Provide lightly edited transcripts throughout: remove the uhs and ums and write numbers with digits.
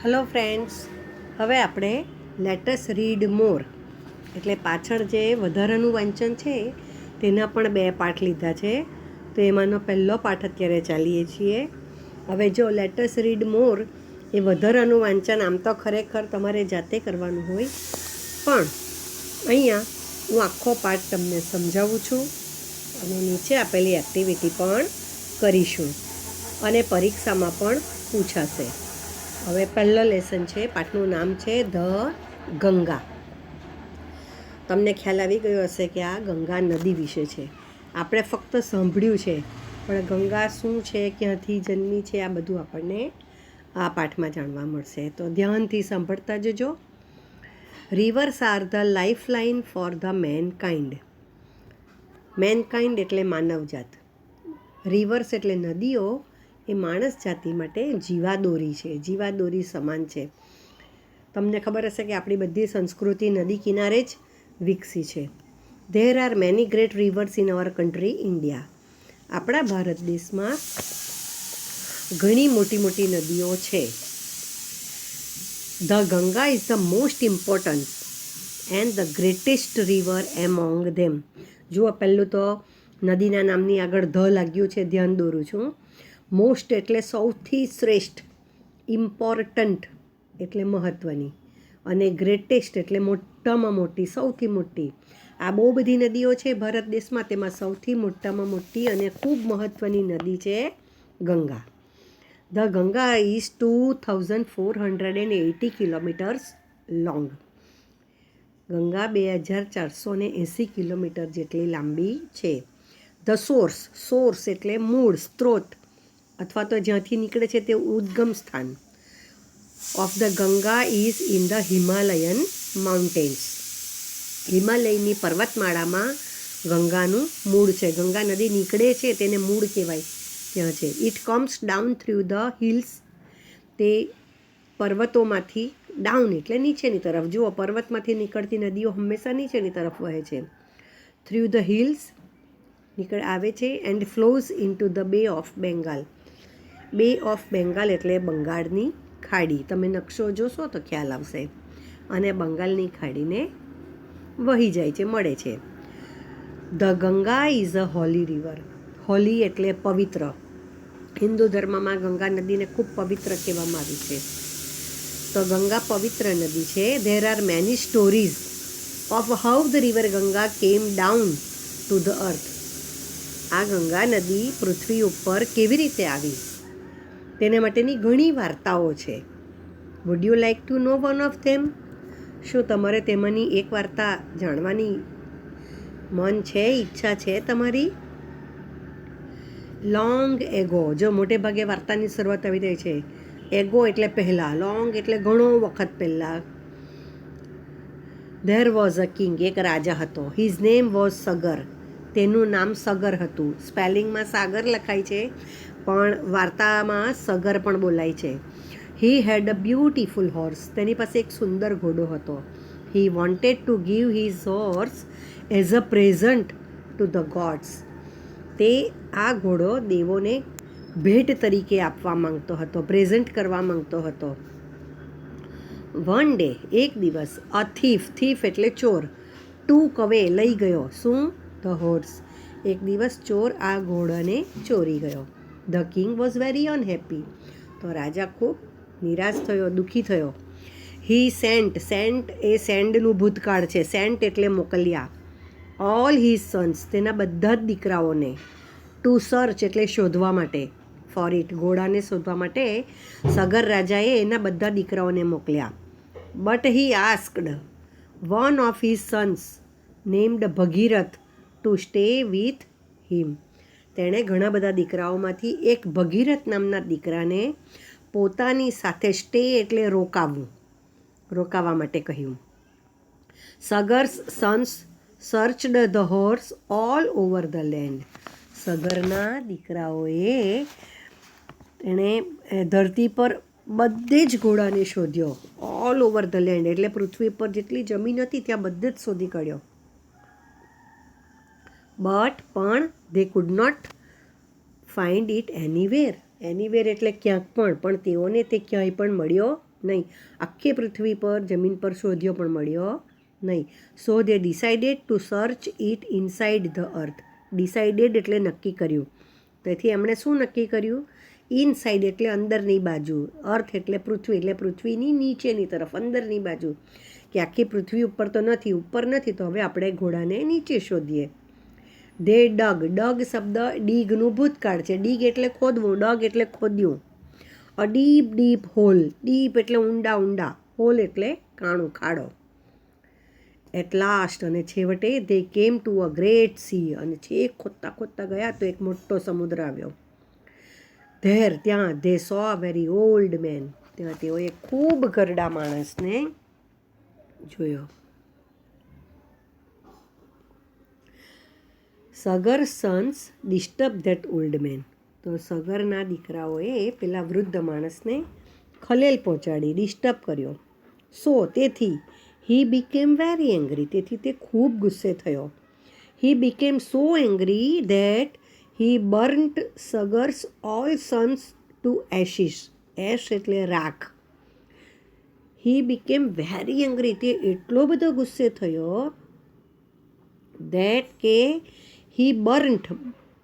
Hello friends, હવે આપણે let us read મોર એટલે પાછળ જે વધારાનું વાંચન છે તેના પણ 2 પાઠ લીધા છે. તો એમાંનો પહેલો પાઠ અત્યારે ચાલીએ છીએ. હવે જો લેટ અસ રીડ મોર એ વધારાનું વાંચન આમ તો ખરેખર તમારે જાતે કરવાનું હોય, પણ અહીંયા હું આખો પાઠ તમને સમજાવું છું અને નીચે આપેલી એક્ટિવિટી પણ કરીશું અને પરીક્ષામાં પણ પૂછાશે. હવે પહેલો લેસન છે, પાઠનું નામ છે ધ ગંગા. તમને ખ્યાલ આવી ગયો હશે કે આ ગંગા નદી વિશે છે. આપણે ફક્ત સાંભળ્યું છે, પણ ગંગા શું છે, ક્યાંથી જન્મી છે, આ બધું આપણને આ પાઠમાં જાણવા મળશે. તો ધ્યાનથી સાંભળતા જજો. Reverse are the life line for the mankind. Mankind એટલે માનવજાત. રિવર્સ એટલે નદીઓ એ માણસ જાતિ માટે જીવાદોરી છે, જીવાદોરી સમાન છે. તમને ખબર હશે કે આપણી બધી સંસ્કૃતિ નદી કિનારે જ વિકસી છે. There are many great rivers in our country India. આપણા ભારત દેશમાં ઘણી મોટી મોટી નદીઓ છે. The Ganga is the most important and the greatest river among them. જુઓ, પહેલું તો નદીના નામની આગળ ધ લાગ્યું છે, ધ્યાન દોરું છું. મોસ્ટ એટલે સૌથી શ્રેષ્ઠ, ઇમ્પોર્ટન્ટ એટલે મહત્ત્વની, અને ગ્રેટેસ્ટ એટલે મોટામાં મોટી, સૌથી મોટી. આ બહુ બધી નદીઓ છે ભારત દેશમાં, તેમાં સૌથી મોટામાં મોટી અને ખૂબ મહત્ત્વની નદી છે Ganga. The Ganga is 2480 kilometres long. Ganga 2480 kilometre જેટલી લાંબી છે. ધ સોર્સ એટલે મૂળ, સ્ત્રોત અથવા તો જ્યાંથી નીકળે છે તે ઉદ્ગમ સ્થાન of the Ganga is in the Himalayan mountains. હિમાલયની પર્વતમાળામાં ગંગાનું મૂળ છે. ગંગા નદી નીકળે છે તેને મૂળ કહેવાય, ત્યાં છે. It comes down through the hills. તે પર્વતોમાંથી, ડાઉન એટલે નીચેની તરફ. જુઓ, પર્વતમાંથી નીકળતી નદીઓ હંમેશા નીચેની તરફ વહે છે. થ્રુ ધ હિલ્સ આવે છે એન્ડ ફ્લોઝ ઇન્ટુ ધ બે ઓફ બેંગાલ. બે ઓફ બેંગાલ એટલે બંગાળની ખાડી. તમે નકશો જોશો તો ખ્યાલ આવશે. અને બંગાળની ખાડીને વહી જાય છે, મળે છે. The Ganga is a Holi river. Holi એટલે પવિત્ર. હિન્દુ ધર્મમાં ગંગા નદીને ખૂબ પવિત્ર કહેવામાં આવી છે. તો ગંગા પવિત્ર નદી છે. There are many stories of how the river Ganga કેમ ડાઉન ટુ ધ અર્થ. આ ગંગા નદી પૃથ્વી ઉપર કેવી રીતે આવી તેને માટેની ઘણી વાર્તાઓ છે. Would you like to know one of them? શું તમારે તેમાંની એક વાર્તા જાણવાની મન છે, ઈચ્છા છે તમારી? Long ago. જો મોટે ભાગે વાર્તાની શરૂઆત આવી રહી છે. એગો એટલે પહેલાં, લોંગ એટલે ઘણો વખત પહેલાં. There was a king. એક રાજા હતો. His name was Sagar. તેનું નામ સગર હતું. સ્પેલિંગમાં સાગર લખાય છે, પણ વાર્તામાં સગર પણ બોલાય છે. હી હેડ અ બ્યુટિફુલ હોર્સ. તેની પાસે એક સુંદર ઘોડો હતો. He wanted to give his horse as a present to the gods. તે આ ઘોડો દેવોને ભેટ તરીકે આપવા માંગતો હતો, પ્રેઝન્ટ કરવા માંગતો હતો. વન ડે, એક દિવસ, અ થીફ એટલે ચોર, ટૂક અવે લઈ ગયો. શું? The horse. એક દિવસ ચોર આ ઘોડાને ચોરી ગયો. The king was very unhappy. તો રાજા ખૂબ નિરાશ થયો, દુઃખી થયો. હી સેન્ટ એ સેન્ડનું ભૂતકાળ છે. સેન્ટ એટલે મોકલ્યા. ઓલ હિઝ સન્સ, તેના બધા જ દીકરાઓને. ટુ સર્ચ એટલે શોધવા માટે. ફોર ઇટ, ઘોડાને શોધવા માટે સગર રાજાએ એના બધા દીકરાઓને મોકલ્યા. But he asked one of his Sons named Bhagirath to stay with him. તેણે ઘણા બધા દીકરાઓમાંથી એક ભગીરથ નામના દીકરાને પોતાની સાથે, સ્ટે એટલે રોકાવવું, રોકાવા માટે કહ્યું. Sagar's sons searched the horse all over the land. સગરના દીકરાઓએ એણે ધરતી પર બધે જ ઘોડાને શોધ્યો. ઓલ ઓવર ધ લેન્ડ એટલે પૃથ્વી પર જેટલી જમીન હતી ત્યાં બધે જ શોધી કાઢ્યો. બટ પણ they could not find it anywhere. Anywhere એટલે ક્યાંક પણ તેઓને તે ક્યાંય પણ મળ્યો નહીં. આખી પૃથ્વી પર જમીન પર શોધ્યો પણ મળ્યો નહીં. So they decided to search it inside the earth. Decided એટલે નક્કી કર્યું. તેથી એમણે શું નક્કી કર્યું? ઇનસાઇડ એટલે અંદરની બાજુ, અર્થ એટલે પૃથ્વી, એટલે પૃથ્વીની નીચેની તરફ, અંદરની બાજુ, કે આખી પૃથ્વી ઉપર તો નથી, ઉપર નથી, તો હવે આપણે ઘોડાને નીચે શોધીએ. ધે ડગ. ડગ શબ્દ ડીગનું ભૂતકાળ છે. ડીગ એટલે ખોદવું, ડગ એટલે ખોદ્યું. A deep deep hole. Deep એટલે ઊંડા ઊંડા, હોલ એટલે કાણું, ખાડો. એટ લાસ્ટ, અને છેવટે, they came to a great C. અને છેક ખોદતા ખોદતા ગયા તો એક મોટો સમુદ્ર આવ્યો. ધેર, ત્યાં, they so a very old man. ત્યાં તેઓએ ખૂબ ઘરડા માણસને જોયો. Sagar Sons disturb that old man. તો સગરના દીકરાઓએ પેલા વૃદ્ધ માણસને ખલેલ પહોંચાડી, ડિસ્ટર્બ કર્યો. સો, તેથી, હી બીકેમ વેરી એંગ્રી. તેથી તે ખૂબ ગુસ્સે થયો. He became so angry that he burnt Sagar's all sons to ashes. Ash એટલે રાખ. He became very angry. તે એટલો બધો ગુસ્સે થયો ધેટ કે હી બર્ન્ટ.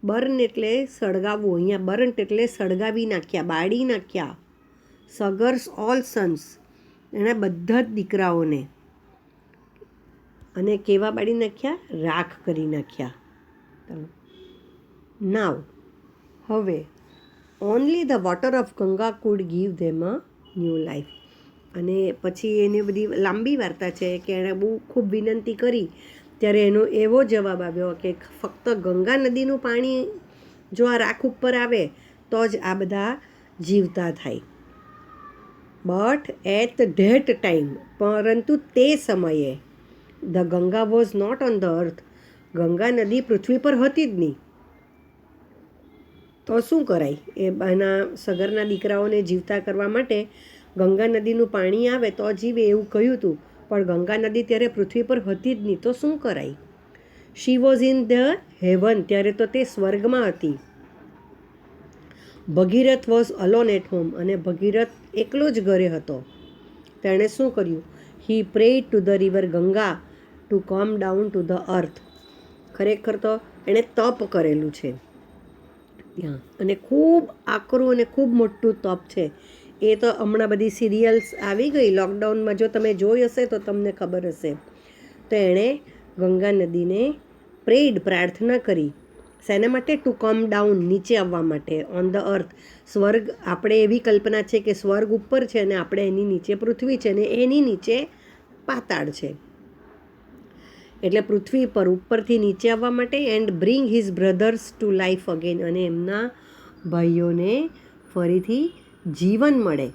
બર્ન એટલે સળગાવવું. અહીંયા બર્ન્ટ એટલે સળગાવી નાખ્યા, બાળી નાખ્યા. સગર્સ ઓલ સન્સ, એણે બધા જ દીકરાઓને. અને કેવા બાળી નાખ્યા? રાખ કરી નાખ્યા. નાવ, હવે, only the water of Ganga food give them a new life. અને પછી એની બધી લાંબી વાર્તા છે કે એણે બહુ ખૂબ વિનંતી કરી, ત્યારે એનો એવો જવાબ આવ્યો કે ફક્ત ગંગા નદીનું પાણી જો આ રાખ ઉપર આવે તો જ આ બધા જીવતા થાય. બટ એટ ધેટ ટાઈમ, પરંતુ તે સમયે, the Ganga was not on the earth. Ganga નદી પૃથ્વી પર હતી જ નહીં. તો શું કરાય? એ એના સગરના દીકરાઓને જીવતા કરવા માટે ગંગા નદીનું પાણી આવે તો જીવે એવું કહ્યું હતું, પણ ગંગા નદી ત્યારે પૃથ્વી પર હતી જ નહીં. તો શું કરાય? She was in the heaven. ત્યારે તો તે સ્વર્ગમાં હતી. Bhagirath was alone at home. અને ભગીરથ એકલો જ ઘરે હતો. તેણે શું કર્યું? He prayed to the river Ganga to come down to the earth. ખરેખર તો એણે તપ કરેલું છે ત્યાં, અને ખૂબ આકરું અને ખૂબ મોટું તપ છે. એ તો હમણાં બધી સિરિયલ્સ આવી ગઈ લોકડાઉનમાં, જો તમે જોઈ હશે તો તમને ખબર હશે. તો એણે ગંગા નદીને પ્રેડ, પ્રાર્થના કરી. શેના માટે? ટુ કમ ડાઉન, નીચે આવવા માટે, ઓન ધ અર્થ. સ્વર્ગ, આપણે એવી કલ્પના છે કે સ્વર્ગ ઉપર છે અને આપણે એની નીચે પૃથ્વી છે અને એની નીચે પાતાળ છે. એટલે પૃથ્વી પર ઉપરથી નીચે આવવા માટે, and bring his brothers two life again. અને એમના ભાઈઓને ફરીથી જીવન મળે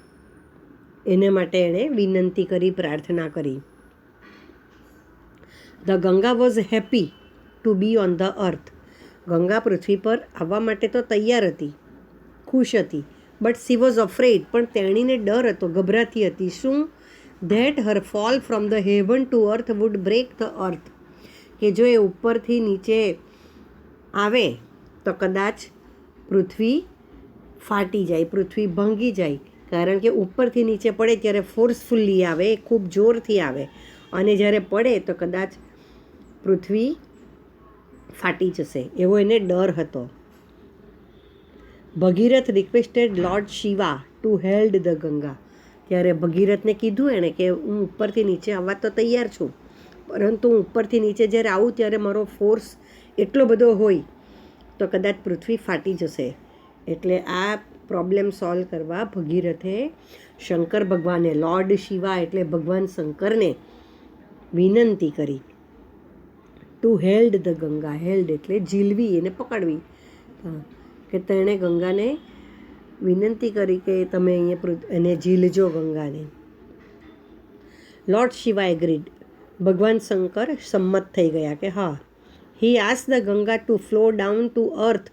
એને માટે એણે વિનંતી કરી, પ્રાર્થના કરી. The Ganga was happy to be on the earth. Ganga પૃથ્વી પર આવવા માટે તો તૈયાર હતી, ખુશ હતી. But she was afraid. પણ તેણીને ડર હતો, ગભરાતી હતી. શું? That her fall from the heaven to earth would break the earth. કે જો એ ઉપરથી નીચે આવે તો કદાચ પૃથ્વી ફાટી જાય, પૃથ્વી ભાંગી જાય. કારણ કે ઉપરથી નીચે પડે ત્યારે ફોર્સફુલ્લી આવે, ખૂબ જોરથી આવે, અને જ્યારે પડે તો કદાચ પૃથ્વી ફાટી જશે, એવો એને ડર હતો. Bhagirath requested lord Shiva to held the Ganga. ત્યારે ભગીરથને કીધું એણે કે હું ઉપરથી નીચે આવવા તો તૈયાર છું, પરંતુ હું ઉપરથી નીચે જ્યારે આવું ત્યારે મારો ફોર્સ એટલો બધો હોય તો કદાચ પૃથ્વી ફાટી જશે. એટલે આ પ્રોબ્લેમ સોલ્વ કરવા ભગીરથે શંકર ભગવાને, લોર્ડ શિવા એટલે ભગવાન શંકરને વિનંતી કરી. To held the Ganga. Held એટલે ઝીલવી, એને પકડવી. કે તેણે ગંગાને વિનંતી કરી કે તમે અહીંયા એને ઝીલજો ગંગાને. Lord Shiva agreed. ભગવાન શંકર સંમત થઈ ગયા કે હા. He ask the Ganga to flow down to earth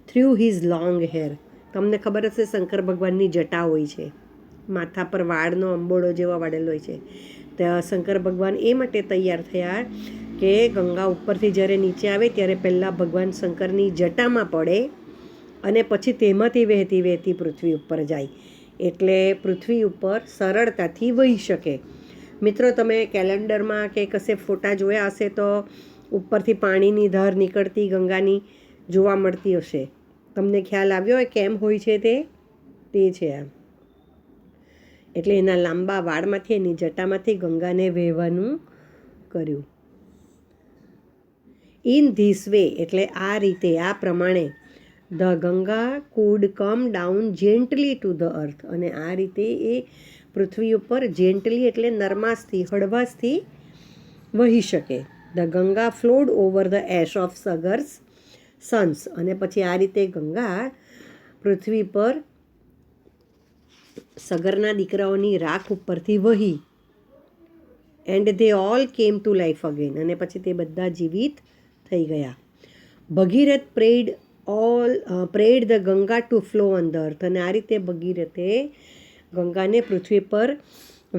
through his long hair. તમને ખબર હશે શંકર ભગવાનની જટા હોય છે, માથા પર વાળનો અંબોડો જેવો વાળેલો હોય છે. તો શંકર ભગવાન એ માટે તૈયાર થયા કે ગંગા ઉપરથી જ્યારે નીચે આવે ત્યારે પહેલાં ભગવાન શંકરની જટામાં પડે અને પછી તેમાંથી વહેતી વહેતી પૃથ્વી ઉપર જાય. એટલે પૃથ્વી ઉપર સરળતાથી વહી શકે. મિત્રો, તમે કેલેન્ડરમાં કે કશે ફોટા જોયા હશે તો ઉપરથી પાણીની ધાર નીકળતી ગંગાની જોવા મળતી હશે. તમને ખ્યાલ આવ્યો હોય કેમ હોય છે તે છે આ. એટલે એના લાંબા વાળમાંથી, એની જટામાંથી ગંગાને વહેવાનું કર્યું. ઇન ધીસ વે, એટલે આ રીતે, આ પ્રમાણે, the Ganga could come down gently to the earth, અને આ રીતે એ પૃથ્વી ઉપર જેન્ટલી એટલે નરમાસથી, હળવાશથી વહી શકે. The Ganga flowed over the ash of Sagar's sons, અને પછી આ રીતે ગંગા પૃથ્વી પર સગરના દીકરાઓની રાખ ઉપરથી વહી. And they all came to life again, અને પછી તે બધા જીવિત થઈ ગયા. Bhagirath prayed the Ganga to flow on the earth, અને આ રીતે ભગીરથે ગંગાને પૃથ્વી પર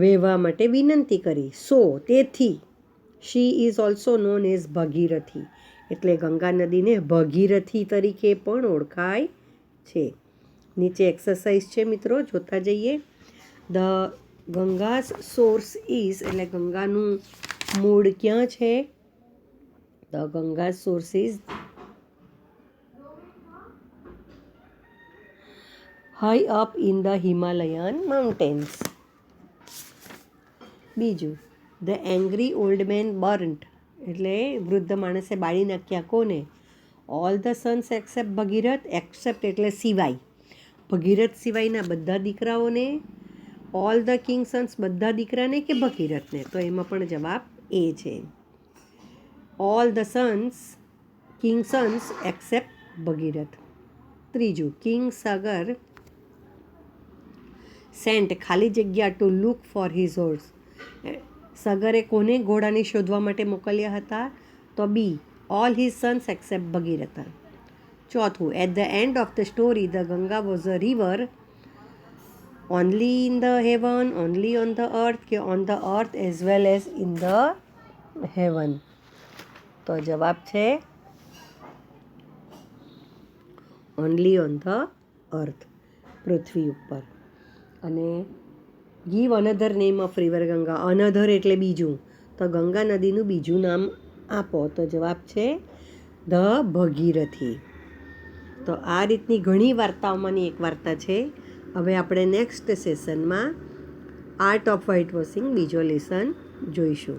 વહેવા માટે વિનંતી કરી. સો, તેથી she is also known as Bhagirathi, એટલે ગંગા નદીને ભગીરથી તરીકે પણ ઓળખાય છે. નીચે એક્સરસાઇઝ છે મિત્રો, જોતા જઈએ. ધ ગંગાસ સોર્સ ઇઝ, એટલે ગંગાનું મૂળ ક્યાં છે? The Ganga's source is high up in the Himalayan mountains. બીજું, the angry old man burnt, એટલે વૃદ્ધ માણસે બાળી નાખ્યા કોને? All the sons except Bhagirath. Except એટલે સિવાય, ભગીરથ સિવાયના બધા દીકરાઓને. ઓલ ધ કિંગ સન્સ, બધા દીકરાને કે ભગીરથને? તો એમાં પણ જવાબ એ છે. All the sons, king sons except Bhagirath. ત્રીજું, કિંગ સાગર સેન્ટ ખાલી જગ્યા to look for his horse. સગરે કોને ઘોડાને શોધવા માટે મોકલ્યા હતા? તો B, all his sons except Bhagirath. ચોથું, at the end of the story the Ganga was a river only in the heaven, only on the earth, કે on the earth as well as in the heaven? તો જવાબ છે only on the અર્થ, પૃથ્વી ઉપર. અને give another name of river Ganga. Another એટલે બીજું, તો ગંગા નદીનું બીજું નામ આપો. તો જવાબ છે ધ ભગીરથી. તો આ રીતની ઘણી વાર્તાઓમાંની એક વાર્તા છે. હવે આપણે નેક્સ્ટ સેશનમાં આર્ટ ઓફ વ્હાઇટ વોશિંગ બીજો લેસન જોઈશું.